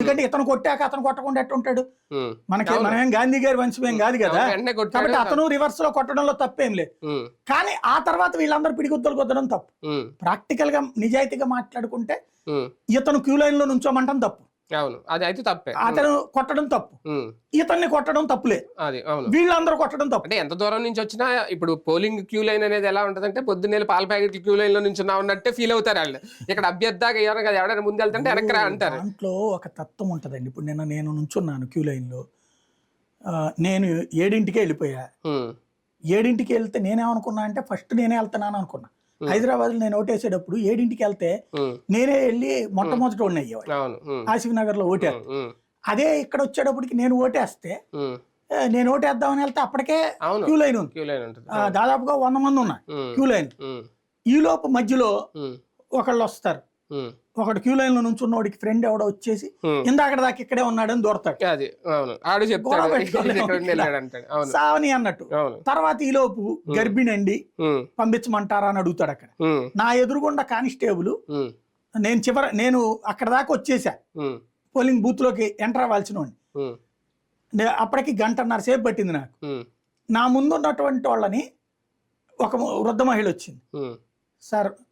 ఎందుకంటే ఇతను కొట్టాక అతను కొట్టకుండా ఎట్టుంటాడు? ఉమ్, మనకి అవును. మనమేం గాంధీ గారి వంశమేం కాదు కదా. వెంటనే కొట్టాడు. కాబట్టి అతను రివర్స్ లో కొట్టడంలో తప్పేం లేదు. ఉమ్, కానీ ఆ తర్వాత వీళ్ళందరూ పిడిగుద్దలు కొద్దడం తప్పు. ఉమ్, ప్రాక్టికల్ గా నిజాయితీగా మాట్లాడుకుంటే ఉమ్, ఇతను క్యూ లైన్ లో నుంచోమంటం తప్పు, అవును, అది అయితే తప్పే. అతను కొట్టడం తప్పు, ఉమ్, ఇతన్ని కొట్టడం తప్పులేదు, అది అవును. వీళ్ళందరూ కొట్టడం తప్పు. అంటే ఎంత దూరం నుంచి వచ్చినా ఇప్పుడు పోలింగ్ క్యూ లైన్ అనేది ఎలా ఉంటదంటే పొద్దున్నే పాల ప్యాకెట్ క్యూ లైన్ లో నుంచి ఉన్నట్టే ఫీల్ అవుతారు వాళ్ళు. ఇక్కడ అభ్యర్థిగా ఎవరైనా ముందు వెళ్తుంటే వెనక్రా అంటారు. దాంట్లో ఒక తత్వం ఉంటదండి. ఇప్పుడు నేను నుంచున్నాను క్యూ లైన్ లో, నేను 7ంటికే వెళ్ళిపోయా. ఉమ్, 7ంటికి వెళ్తే నేనేమనుకున్నా అంటే ఫస్ట్ నేనే వెళ్తున్నాను అనుకున్నా. హైదరాబాద్ లో నేను ఓటేసేటప్పుడు 7ంటికి వెళ్తే ఉమ్, నేనే వెళ్ళి మొట్టమొదటి ఓడిని అయ్యేవాడు అవును. ఉమ్, ఆసిఫ్ నగర్ లో ఓటేస్తా. ఉమ్, అదే ఇక్కడ వచ్చేటప్పటికి నేను ఓటేస్తే ఉమ్, నేను ఓటేద్దామని వెళ్తే అప్పటికే అవును, క్యూ లైన్ ఉంది. క్యూ లైన్ ఉంటుంది. దాదాపుగా 100 మంది ఉన్నారు ఉమ్, క్యూ లైన్. ఉమ్, ఈ లోపు మధ్యలో ఉమ్, ఒకళ్ళు వస్తారు, ఉమ్, ఒకడు క్యూ లైన్ లో నుంచి ఉన్నోడికి ఫ్రెండ్ ఎవడో వచ్చేసి ఉమ్, ఇందాక దాకా ఇక్కడే ఉన్నాడని దూరతాడు. అది అవును, ఆడు గొడవ చెప్తాడు పెట్టుకోలేము ఇక్కడ ఇక్కడ. వెళ్ళాడు అంటాడు. అవును, సావని అన్నట్టు. అవును. తర్వాత ఈ లోపు గర్భిణి అండి ఉమ్, పంపించమంటారా అని అడుగుతాడు అక్కడ. ఉమ్, నా ఎదురుగుండా కానిస్టేబుల్, ఉమ్, నేను అక్కడ దాకా వచ్చేసా, ఉమ్, పోలింగ్ బూత్ లోకి ఎంటర్ అవ్వాల్సిన వాడిని. ఉమ్, అప్పటికి 1.5 సేపు పట్టింది నాకు. ఉమ్, నా ముందు ఉన్నటువంటి వాళ్ళని ఒక వృద్ధ మహిళ వచ్చింది. ఉమ్, సార్